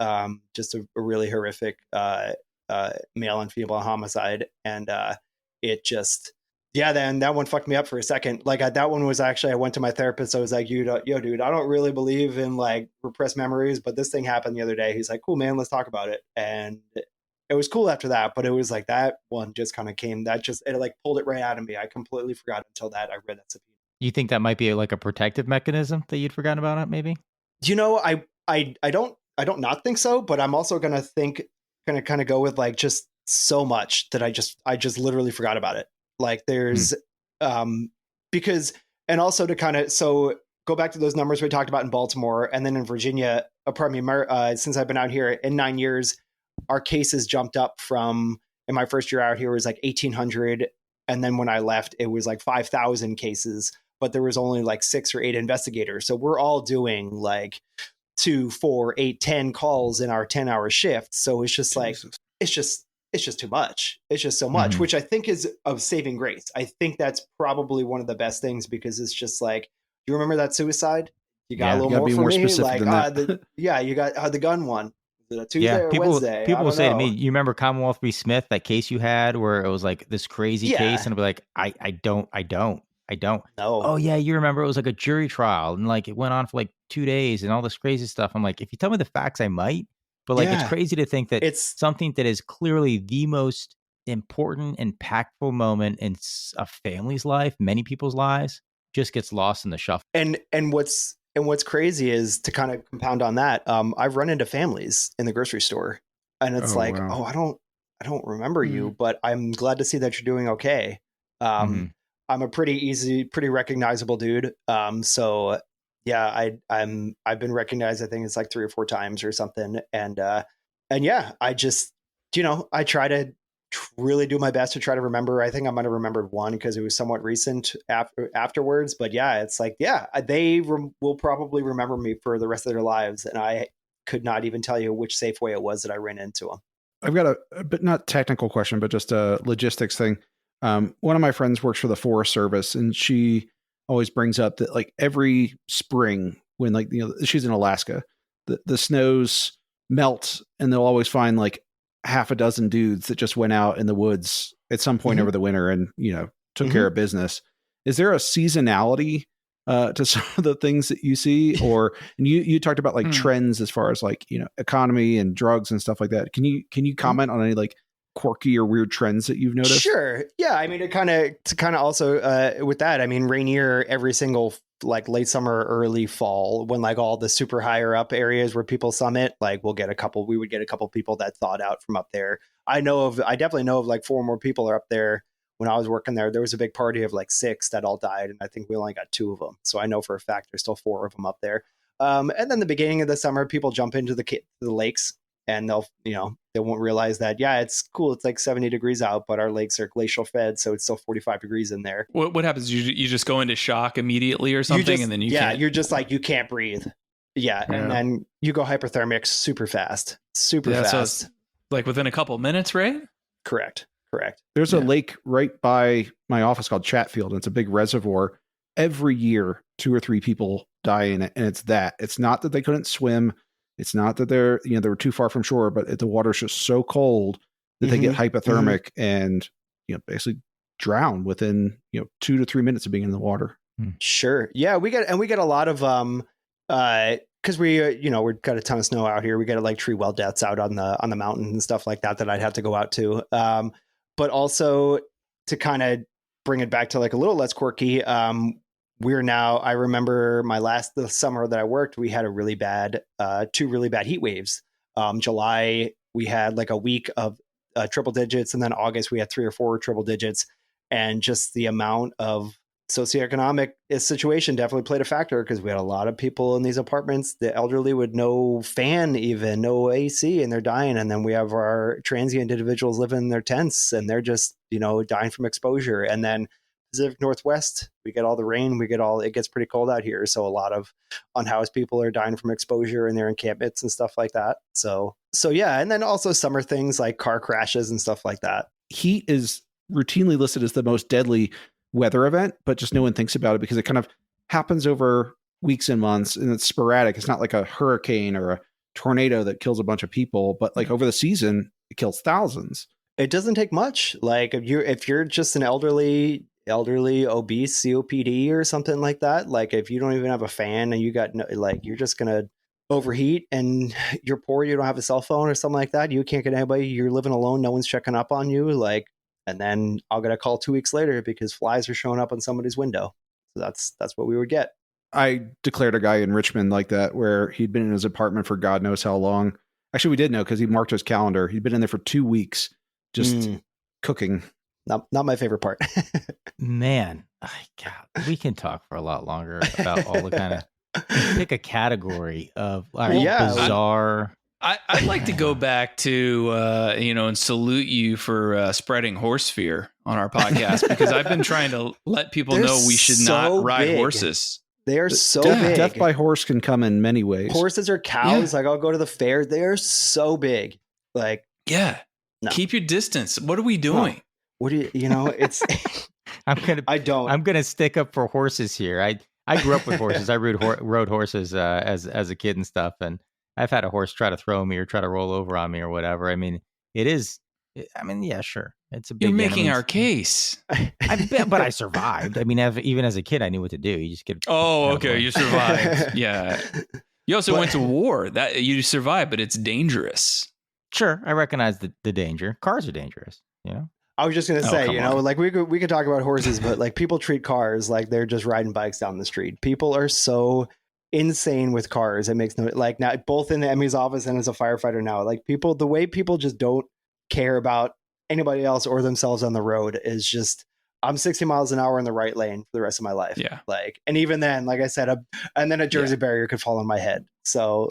Just a really horrific male and female homicide. And it just, yeah, then that one fucked me up for a second. Like that one was actually, I went to my therapist. I was like, yo, dude, I don't really believe in like repressed memories, but this thing happened the other day. He's like, cool, man, let's talk about it. And it was cool after that, but it was like that one just kind of came, it like pulled it right out of me. I completely forgot until that I read that subpoena. You think that might be like a protective mechanism that you'd forgotten about it, maybe? I don't not think so, but I'm also going to think gonna kind of go with like just so much that I just literally forgot about it. Like there's because, and also to kind of go back to those numbers we talked about in Baltimore and then in Virginia. Since I've been out here in 9 years, our cases jumped up from, in my first year out here, it was like 1,800. And then when I left, it was like 5,000 cases, but there was only like 6 or 8 investigators. So we're all doing like 2, 4, 8, 10 calls in our 10-hour shift. So it's just like, it's just too much. It's just so much, which I think is of saving grace. I think that's probably one of the best things, because it's just like, do you remember that suicide? You got a little more for me. Like, you got the gun one. Tuesday or Wednesday. People will say to me, "You remember Commonwealth v. Smith, that case you had where it was like this crazy case?" And I'll be like, "I don't." No. Oh yeah, you remember it was like a jury trial and like it went on for like 2 days and all this crazy stuff. I'm like, if you tell me the facts, I might. But like, it's crazy to think that it's something that is clearly the most important, impactful moment in a family's life, many people's lives, just gets lost in the shuffle. And what's crazy is, to kind of compound on that, I've run into families in the grocery store, and it's I don't remember you, but I'm glad to see that you're doing okay. I'm a pretty recognizable dude. So yeah, I've been recognized. I think it's like 3 or 4 times or something. And yeah, I just, I try to really do my best to try to remember. I think I might have remembered one because it was somewhat recent afterwards, but yeah, it's like, they will probably remember me for the rest of their lives. And I could not even tell you which Safeway it was that I ran into them. I've got a bit, not technical question, but just a logistics thing. One of my friends works for the Forest Service, and she always brings up that like every spring when she's in Alaska, the snows melt and they'll always find like half a dozen dudes that just went out in the woods at some point over the winter and, took care of business. Is there a seasonality to some of the things that you see? And you talked about like trends as far as like, economy and drugs and stuff like that. Can you comment on any like quirky or weird trends that you've noticed? Sure. Yeah. I mean, to kind of also with that, I mean, Rainier, every single like late summer, early fall, when like all the super higher up areas where people summit, like we would get a couple people that thawed out from up there. I definitely know of like 4 more people are up there. When I was working there, there was a big party of like 6 that all died. And I think we only got 2 of them. So I know for a fact there's still 4 of them up there. And then the beginning of the summer, people jump into the lakes, and they won't realize that, it's cool. It's like 70 degrees out, but our lakes are glacial fed. So it's still 45 degrees in there. What happens? You just go into shock immediately or something, and then you're just like, you can't breathe. Yeah. And then you go hypothermic super fast. So it's like within a couple minutes, right? Correct. There's a lake right by my office called Chatfield, and it's a big reservoir. Every year, 2 or 3 people die in it. And it's not that they couldn't swim. It's not that they were too far from shore, but the water's just so cold that they get hypothermic and, basically drown within, 2 to 3 minutes of being in the water. Sure. Yeah. We get a lot of, cause we've got a ton of snow out here. We get like tree well deaths out on the mountain and stuff like that I'd have to go out to. But also to kind of bring it back to like a little less quirky. I remember the summer that I worked, we had a really bad, 2 really bad heat waves. July, we had like a week of triple digits. And then August, we had 3 or 4 triple digits. And just the amount of socioeconomic situation definitely played a factor, because we had a lot of people in these apartments, the elderly with no fan, even no AC, and they're dying. And then we have our transient individuals living in their tents, and they're just, dying from exposure. And then Pacific Northwest, we get all the rain, it gets pretty cold out here. So a lot of unhoused people are dying from exposure in their encampments and stuff like that. So yeah. And then also summer things like car crashes and stuff like that. Heat is routinely listed as the most deadly weather event, but just no one thinks about it because it kind of happens over weeks and months, and it's sporadic. It's not like a hurricane or a tornado that kills a bunch of people, but like over the season, it kills thousands. It doesn't take much. Like if you're just an elderly obese COPD or something like that, like if you don't even have a fan and you're just gonna overheat and you're poor, you don't have a cell phone or something like that, you can't get anybody, you're living alone, no one's checking up on you, and then I'll get a call 2 weeks later because flies are showing up on somebody's window. So that's what we would get. I declared a guy in Richmond like that, where he'd been in his apartment for God knows how long. Actually, we did know because he marked his calendar. He'd been in there for 2 weeks just cooking. Not my favorite part. Man, God, we can talk for a lot longer about all the kind of pick a category of bizarre. I'd like to go back to, and salute you for spreading horse fear on our podcast, because I've been trying to let people know we should not ride horses. They are so big. Death by horse can come in many ways. Horses or cows. Like, I'll go to the fair. They're so big. Like, no. Keep your distance. What are we doing? What do it's, I'm going to stick up for horses here. I grew up with horses. I rode horses as a kid and stuff. And I've had a horse try to throw me or try to roll over on me or whatever. I mean, yeah, sure. It's a big. You're making our case. But I survived. I mean, even as a kid, I knew what to do. You just get. Oh, okay. You survived. Yeah. You also went to war. That you survived, but it's dangerous. Sure, I recognize the danger. Cars are dangerous. I was just gonna say, like we could talk about horses, but like people treat cars like they're just riding bikes down the street. People are so insane with cars. It makes no, like, now both in the Emmy's office and as a firefighter now, like the way people just don't care about anybody else or themselves on the road is just, I'm 60 miles an hour in the right lane for the rest of my life. Yeah. Like, and even then, like I said, and then a Jersey barrier could fall on my head. So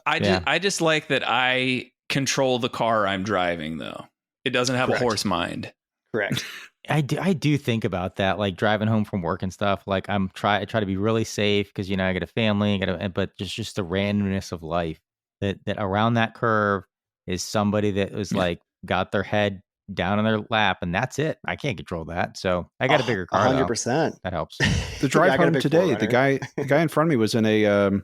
I just like that I control the car I'm driving, though. It doesn't have a horse mind. Correct. I do think about that, like driving home from work and stuff. Like I try to be really safe because I got a family, but just the randomness of life that around that curve is somebody that was like got their head down on their lap, and that's it. I can't control that, so I got a bigger car. 100%. That helps. The drive home today, the guy in front of me was in a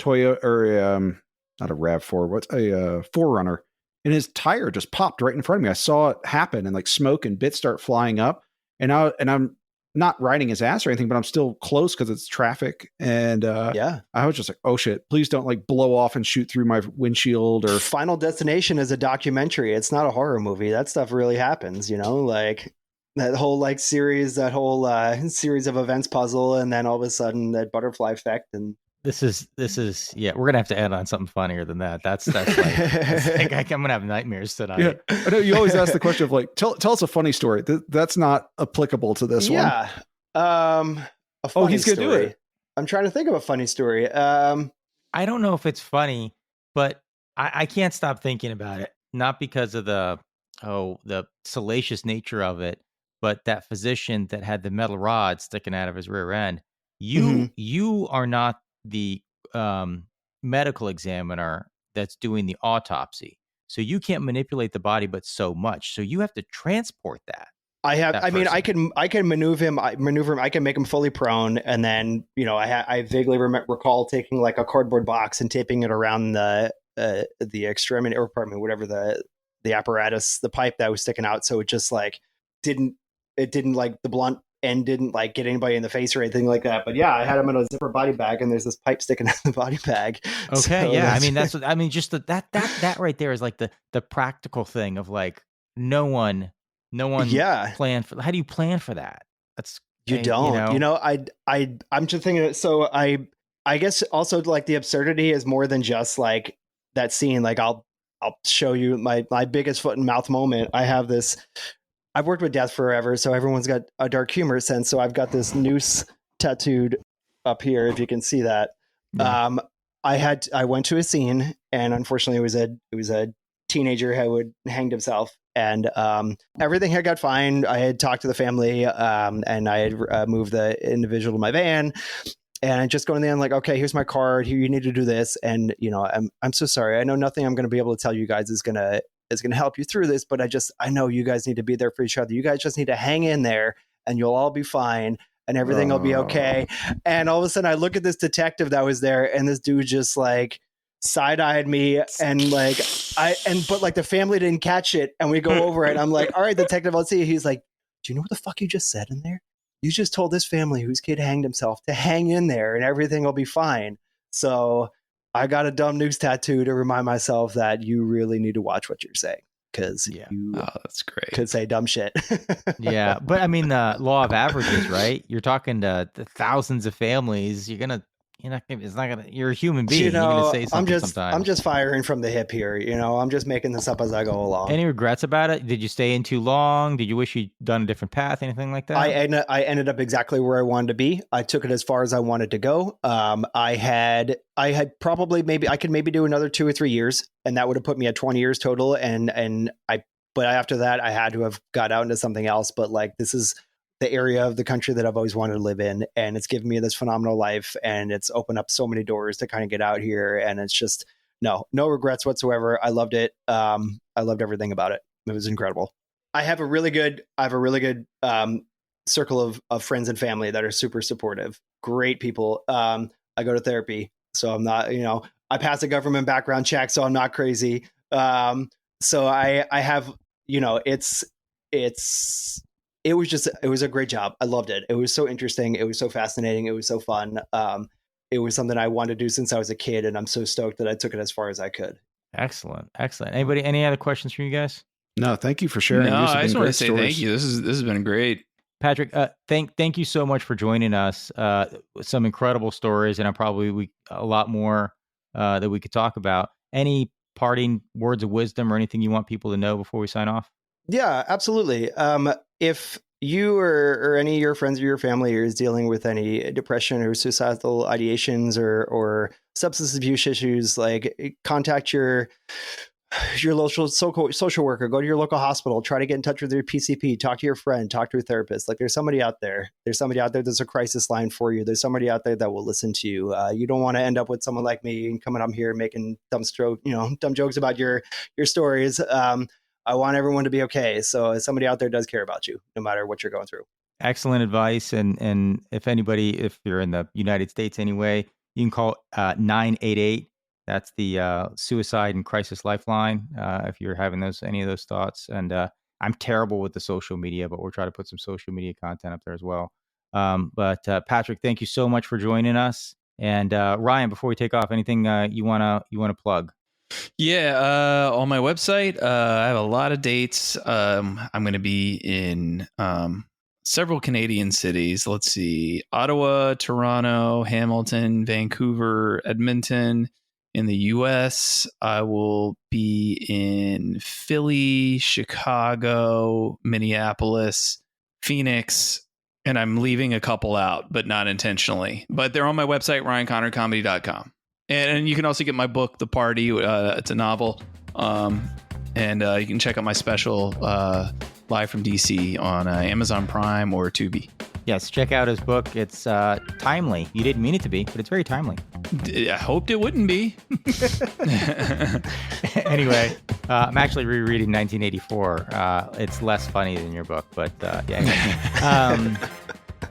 Toyota or not a RAV4, what's a 4Runner. And his tire just popped right in front of me. I saw it happen, and like smoke and bits start flying up. And I'm not riding his ass or anything, but I'm still close because it's traffic. And I was just like, oh shit, please don't like blow off and shoot through my windshield. Or Final Destination is a documentary. It's not a horror movie. That stuff really happens, like that whole series of events puzzle. And then all of a sudden that butterfly effect. And This is we're gonna have to add on something funnier than that. That's like I'm gonna have nightmares tonight. Yeah, I know you always ask the question of like, tell us a funny story. That's not applicable to this one. Yeah. A funny he's gonna story. do it. I'm trying to think of a funny story. I don't know if it's funny, but I can't stop thinking about it. Not because of the salacious nature of it, but that physician that had the metal rod sticking out of his rear end. You are not the medical examiner that's doing the autopsy, so you can't manipulate the body but so much, so you have to transport that. I can maneuver him. I can make him fully prone, and then I vaguely recall taking like a cardboard box and taping it around the extremity, or pardon me, whatever the apparatus, the pipe that was sticking out, so it just like didn't like the blunt end didn't like get anybody in the face or anything like that. But yeah, I had him in a zipper body bag, and there's this pipe sticking out of the body bag. Okay, so yeah, just that right there is like the practical thing of like no one planned for. How do you plan for that? That's you don't. I'm just thinking. So I guess also like the absurdity is more than just like that scene. Like I'll show you my biggest foot and mouth moment. I have this. I've worked with death forever, so everyone's got a dark humor sense. So I've got this noose tattooed up here, if you can see that. Yeah. I went to a scene, and unfortunately, it was a teenager who had hanged himself, and everything had got fine. I had talked to the family, and I had moved the individual to my van. And I just go in there and like, okay, here's my card. Here, you need to do this. And I'm so sorry. I know nothing I'm going to be able to tell you guys is going to help you through this, but I know you guys need to be there for each other. You guys just need to hang in there, and you'll all be fine, and everything will be okay. And all of a sudden I look at this detective that was there, and this dude just like side-eyed me, and like but like the family didn't catch it, and we go over it. I'm like, all right, detective, let's see. He's like, do you know what the fuck you just said in there? You just told this family whose kid hanged himself to hang in there, and everything will be fine. So I got a dumb noose tattoo to remind myself that you really need to watch what you're saying, because that's great. Could say dumb shit. Yeah, but I mean, the law of averages, right? You're talking to the thousands of families. You're gonna you're a human being. You know, you're gonna say something sometimes. I'm just firing from the hip here. You know, I'm just making this up as I go along. Any regrets about it? Did you stay in too long? Did you wish you'd done a different path? Anything like that? I ended up exactly where I wanted to be. I took it as far as I wanted to go. I had probably I could do another 2 or 3 years, and that would have put me at 20 years total. But after that, I had to have got out into something else. But like, this is the area of the country that I've always wanted to live in. And it's given me this phenomenal life, and it's opened up so many doors to kind of get out here. And it's just, no regrets whatsoever. I loved it. I loved everything about it. It was incredible. I have a really good circle of friends and family that are super supportive. Great people. I go to therapy, so I'm not, I pass a government background check, so I'm not crazy. So I have, it was a great job. I loved it. It was so interesting. It was so fascinating. It was so fun. It was something I wanted to do since I was a kid, and I'm so stoked that I took it as far as I could. Excellent. Any other questions from you guys? No, thank you for sharing. No, I just want to say thank you. This has been great. Patrick, thank you so much for joining us. Some incredible stories, and a lot more that we could talk about. Any parting words of wisdom or anything you want people to know before we sign off? Yeah, absolutely. If you or any of your friends or your family is dealing with any depression or suicidal ideations or substance abuse issues, like, contact your local social worker, go to your local hospital, try to get in touch with your PCP, talk to your friend, talk to a therapist. Like, there's somebody out there. There's a crisis line for you. There's somebody out there that will listen to you. You don't want to end up with someone like me and coming up here and making dumb jokes about your stories. I want everyone to be okay. So somebody out there does care about you, no matter what you're going through. Excellent advice. And if you're in the United States anyway, you can call 988. That's the suicide and crisis lifeline. If you're having any of those thoughts. And I'm terrible with the social media, but we'll try to put some social media content up there as well. But Patrick, thank you so much for joining us. And Ryan, before we take off, anything you wanna plug? Yeah, on my website, I have a lot of dates. I'm going to be in several Canadian cities. Let's see, Ottawa, Toronto, Hamilton, Vancouver, Edmonton. In the US, I will be in Philly, Chicago, Minneapolis, Phoenix, and I'm leaving a couple out, but not intentionally. But they're on my website, ryanconnorcomedy.com. And you can also get my book, The Party. It's a novel. And you can check out my special, Live from DC, on Amazon Prime or Tubi. Yes, check out his book. It's timely. You didn't mean it to be, but it's very timely. I hoped it wouldn't be. Anyway, I'm actually rereading 1984. It's less funny than your book, but yeah.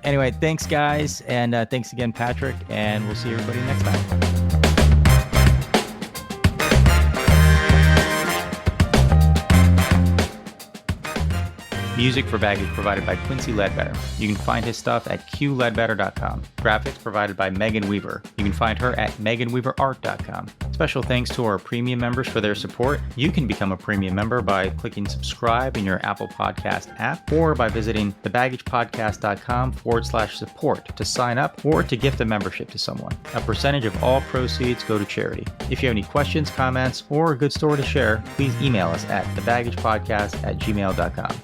Anyway, thanks, guys. And thanks again, Patrick. And we'll see everybody next time. Music for Baggage provided by Quincy Ledbetter. You can find his stuff at qledbetter.com. Graphics provided by Megan Weaver. You can find her at meganweaverart.com. Special thanks to our premium members for their support. You can become a premium member by clicking subscribe in your Apple Podcast app or by visiting thebaggagepodcast.com/support to sign up or to gift a membership to someone. A percentage of all proceeds go to charity. If you have any questions, comments, or a good story to share, please email us at thebaggagepodcast@gmail.com.